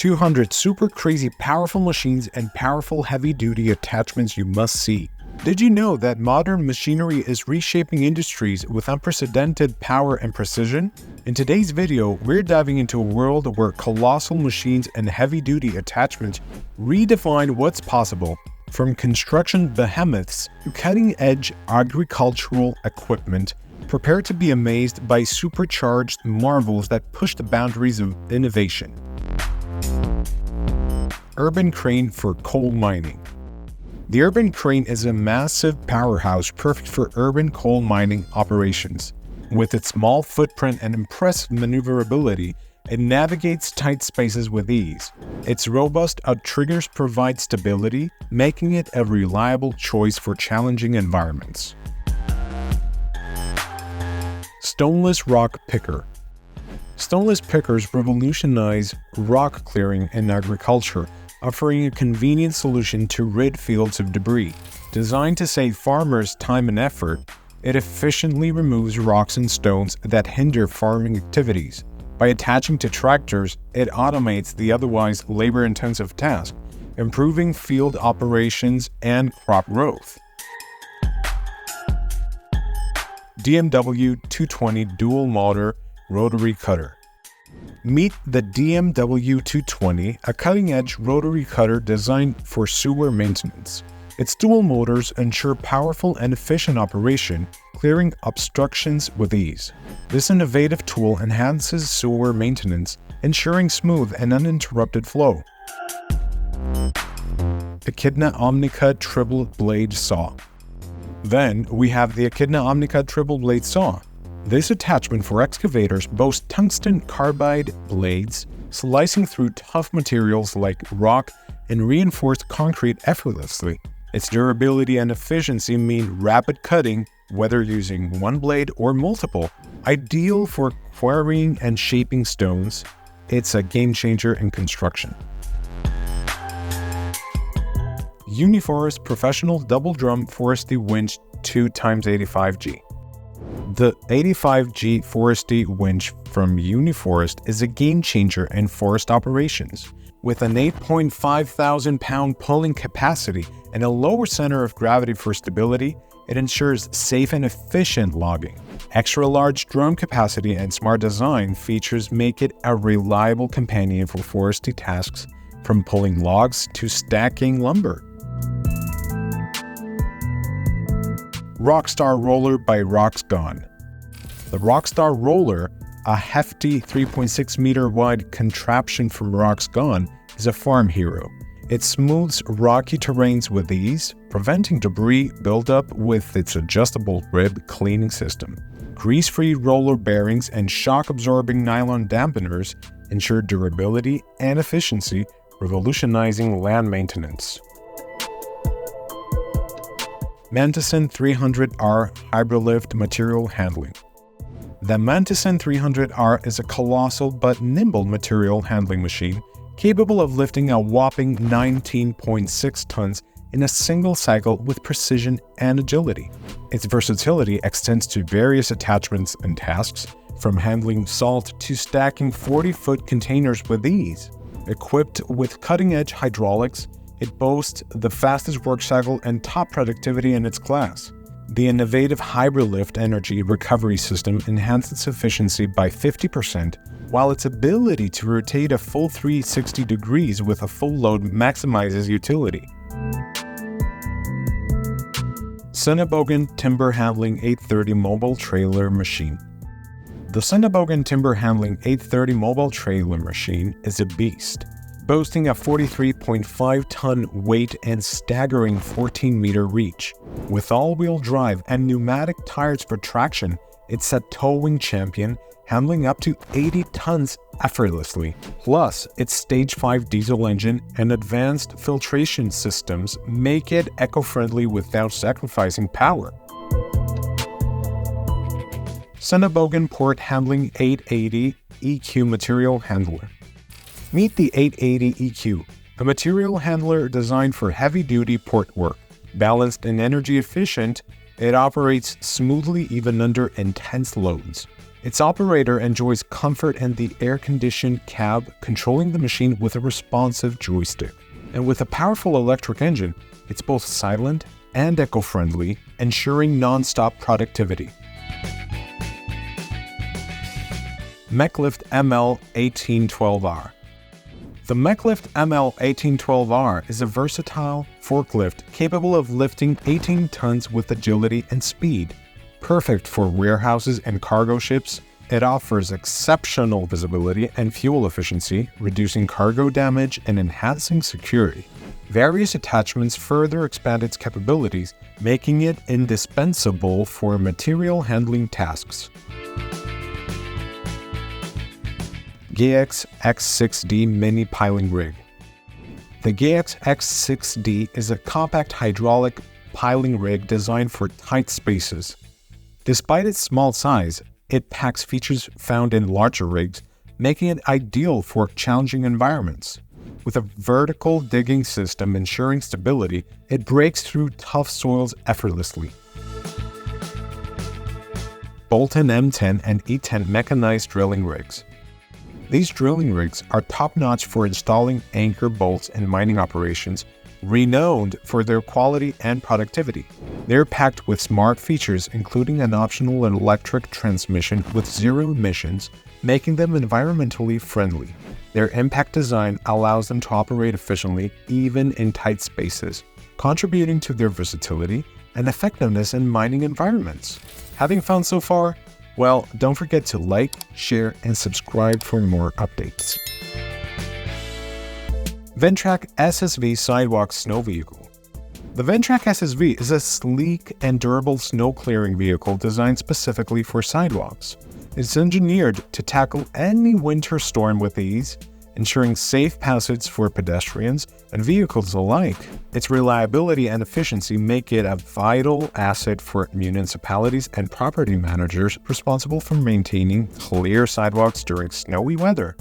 200 super crazy powerful machines and powerful heavy-duty attachments you must see. Did you know that modern machinery is reshaping industries with unprecedented power and precision? In today's video, we're diving into a world where colossal machines and heavy-duty attachments redefine what's possible, from construction behemoths to cutting-edge agricultural equipment. Prepare to be amazed by supercharged marvels that push the boundaries of innovation. Urban crane for coal mining. The urban crane is a massive powerhouse perfect for urban coal mining operations. With its small footprint and impressive maneuverability, it navigates tight spaces with ease. Its robust outriggers provide stability, making it a reliable choice for challenging environments. Stoneless rock picker. Stoneless pickers revolutionize rock clearing in agriculture, offering a convenient solution to rid fields of debris. Designed to save farmers time and effort, it efficiently removes rocks and stones that hinder farming activities. By attaching to tractors, it automates the otherwise labor-intensive task, improving field operations and crop growth. DMW 220 Dual Motor Rotary Cutter. Meet the DMW 220, a cutting-edge rotary cutter designed for sewer maintenance. Its dual motors ensure powerful and efficient operation, clearing obstructions with ease. This innovative tool enhances sewer maintenance, ensuring smooth and uninterrupted flow. Echidna Omnica Triple Blade Saw. Then we have the Echidna Omnica Triple Blade Saw. This attachment for excavators boasts tungsten carbide blades, slicing through tough materials like rock and reinforced concrete effortlessly. Its durability and efficiency mean rapid cutting, whether using one blade or multiple. Ideal for quarrying and shaping stones, it's a game changer in construction. Uniforest Professional Double Drum Forestry Winch 2x85G. The 85G Forestry winch from Uniforest is a game changer in forest operations. With an 8,500 pound pulling capacity and a lower center of gravity for stability, it ensures safe and efficient logging. Extra large drum capacity and smart design features make it a reliable companion for forestry tasks, from pulling logs to stacking lumber. Rockstar Roller by Rocks Gone. The Rockstar Roller, a hefty 3.6 meter wide contraption from Rocks Gone, is a farm hero. It smooths rocky terrains with ease, preventing debris buildup with its adjustable rib cleaning system. Grease-free roller bearings and shock-absorbing nylon dampeners ensure durability and efficiency, revolutionizing land maintenance. Manteson 300R Hybrilift Material Handling. The Manteson 300R is a colossal but nimble material handling machine capable of lifting a whopping 19.6 tons in a single cycle with precision and agility. Its versatility extends to various attachments and tasks, from handling salt to stacking 40-foot containers with ease. Equipped with cutting-edge hydraulics, it boasts the fastest work cycle and top productivity in its class. The innovative Hybrilift energy recovery system enhances efficiency by 50%, while its ability to rotate a full 360 degrees with a full load maximizes utility. Sunnibogan Timber Handling 830 Mobile Trailer Machine. The Sunnibogan Timber Handling 830 Mobile Trailer Machine is a beast, boasting a 43.5-ton weight and staggering 14-meter reach. With all-wheel drive and pneumatic tires for traction, it's a towing champion, handling up to 80 tons effortlessly. Plus, its Stage 5 diesel engine and advanced filtration systems make it eco-friendly without sacrificing power. Sunnibogan Port Handling 880 EQ Material Handler. Meet the 880 EQ, a material handler designed for heavy-duty port work. Balanced and energy efficient, it operates smoothly even under intense loads. Its operator enjoys comfort in the air-conditioned cab, controlling the machine with a responsive joystick. And with a powerful electric engine, it's both silent and eco-friendly, ensuring non-stop productivity. MechLift ML1812R. The MechLift ML1812R is a versatile forklift capable of lifting 18 tons with agility and speed. Perfect for warehouses and cargo ships, it offers exceptional visibility and fuel efficiency, reducing cargo damage and enhancing security. Various attachments further expand its capabilities, making it indispensable for material handling tasks. GX X6D Mini Piling Rig. The GX X6D is a compact hydraulic piling rig designed for tight spaces. Despite its small size, it packs features found in larger rigs, making it ideal for challenging environments. With a vertical digging system ensuring stability, it breaks through tough soils effortlessly. Bolton M10 and E10 mechanized drilling rigs. These drilling rigs are top-notch for installing anchor bolts in mining operations, renowned for their quality and productivity. They're packed with smart features, including an optional electric transmission with zero emissions, making them environmentally friendly. Their impact design allows them to operate efficiently even in tight spaces, contributing to their versatility and effectiveness in mining environments. Having fun so far? Well, don't forget to like, share, and subscribe for more updates. Ventrac SSV Sidewalk Snow Vehicle. The Ventrac SSV is a sleek and durable snow-clearing vehicle designed specifically for sidewalks. It's engineered to tackle any winter storm with ease, ensuring safe passage for pedestrians and vehicles alike. Its reliability and efficiency make it a vital asset for municipalities and property managers responsible for maintaining clear sidewalks during snowy weather.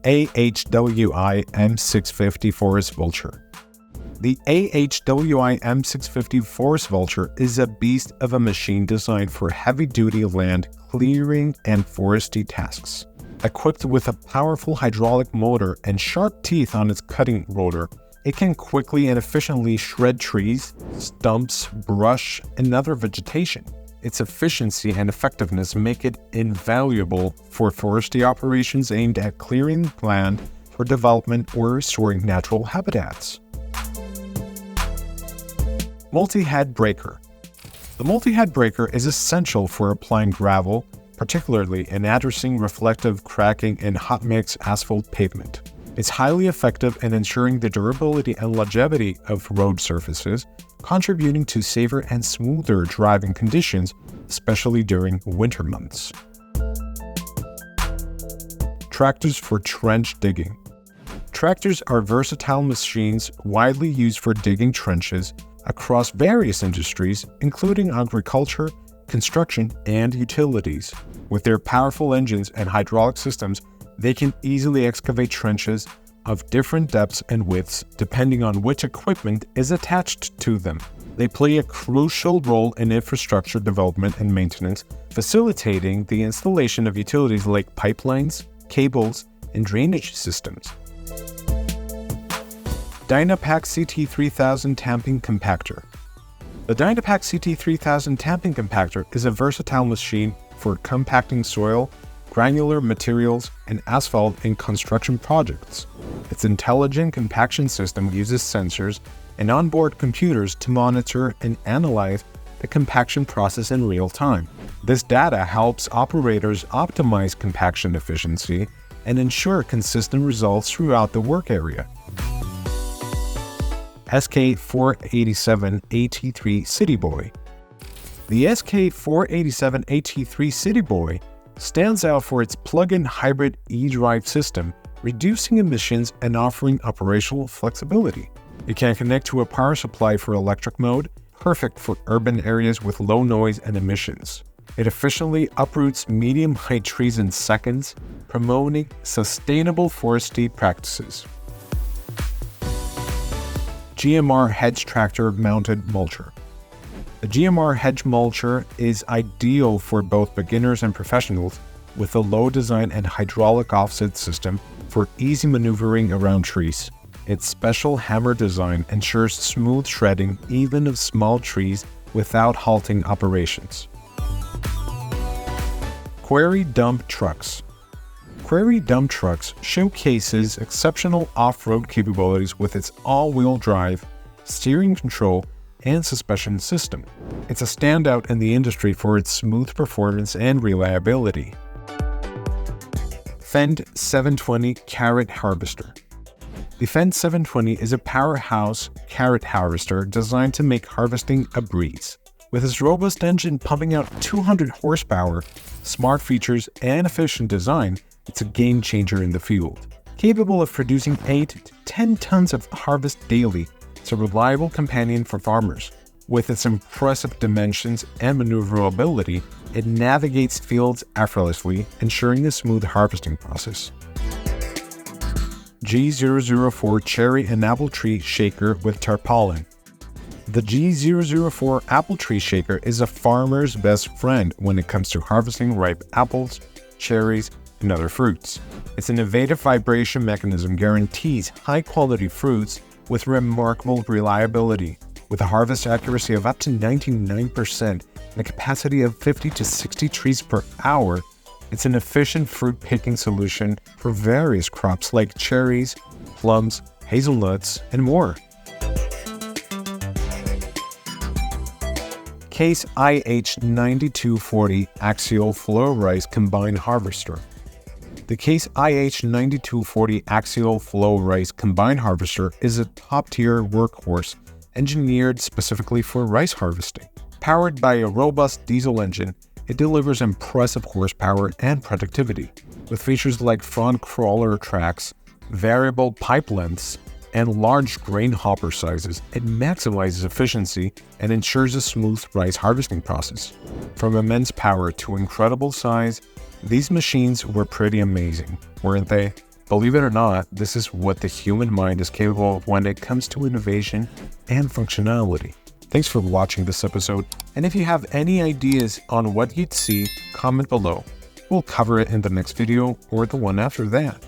AHWI M650 Forest Vulture. The AHWI M650 Forest Vulture is a beast of a machine designed for heavy-duty land clearing and forestry tasks. Equipped with a powerful hydraulic motor and sharp teeth on its cutting rotor, it can quickly and efficiently shred trees, stumps, brush, and other vegetation. Its efficiency and effectiveness make it invaluable for forestry operations aimed at clearing land for development or restoring natural habitats. Multi-head breaker. The multi-head breaker is essential for applying gravel, particularly in addressing reflective cracking in hot mix asphalt pavement. It's highly effective in ensuring the durability and longevity of road surfaces, contributing to safer and smoother driving conditions, especially during winter months. Tractors for trench digging. Tractors are versatile machines widely used for digging trenches across various industries, including agriculture, construction, and utilities. With their powerful engines and hydraulic systems, they can easily excavate trenches of different depths and widths depending on which equipment is attached to them. They play a crucial role in infrastructure development and maintenance, facilitating the installation of utilities like pipelines, cables, and drainage systems. Dynapack CT3000 Tamping Compactor. The Dynapack CT3000 Tamping Compactor is a versatile machine for compacting soil, granular materials, and asphalt in construction projects. Its intelligent compaction system uses sensors and onboard computers to monitor and analyze the compaction process in real time. This data helps operators optimize compaction efficiency and ensure consistent results throughout the work area. SK487 AT3 City Boy. The SK487 AT3 City Boy stands out for its plug-in hybrid e-drive system, reducing emissions and offering operational flexibility. It can connect to a power supply for electric mode, perfect for urban areas with low noise and emissions. It efficiently uproots medium-height trees in seconds, promoting sustainable forestry practices. GMR Hedge Tractor Mounted Mulcher. The GMR Hedge Mulcher is ideal for both beginners and professionals with a low design and hydraulic offset system for easy maneuvering around trees. Its special hammer design ensures smooth shredding even of small trees without halting operations. Quarry Dump Trucks. Quarry Dump Trucks showcases exceptional off-road capabilities with its all-wheel drive, steering control, and suspension system. It's a standout in the industry for its smooth performance and reliability. Fendt 720 Carrot Harvester. The Fendt 720 is a powerhouse carrot harvester designed to make harvesting a breeze. With its robust engine pumping out 200 horsepower, smart features, and efficient design, it's a game changer in the field. Capable of producing 8 to 10 tons of harvest daily, it's a reliable companion for farmers. With its impressive dimensions and maneuverability, it navigates fields effortlessly, ensuring a smooth harvesting process. G004 Cherry and Apple Tree Shaker with Tarpaulin. The G004 Apple Tree Shaker is a farmer's best friend when it comes to harvesting ripe apples, cherries, and other fruits. Its innovative vibration mechanism guarantees high-quality fruits with remarkable reliability. With a harvest accuracy of up to 99% and a capacity of 50 to 60 trees per hour, it's an efficient fruit picking solution for various crops like cherries, plums, hazelnuts, and more. Case IH9240 Axial Flow Rise Combined Harvester. The Case IH9240 Axial Flow Rise Combined Harvester is a top-tier workhorse engineered specifically for rice harvesting. Powered by a robust diesel engine, it delivers impressive horsepower and productivity. With features like front crawler tracks, variable pipe lengths, and large grain hopper sizes, it maximizes efficiency and ensures a smooth rice harvesting process. From immense power to incredible size, these machines were pretty amazing, weren't they? Believe it or not, this is what the human mind is capable of when it comes to innovation and functionality. Thanks for watching this episode, and if you have any ideas on what you'd see, comment below. We'll cover it in the next video or the one after that.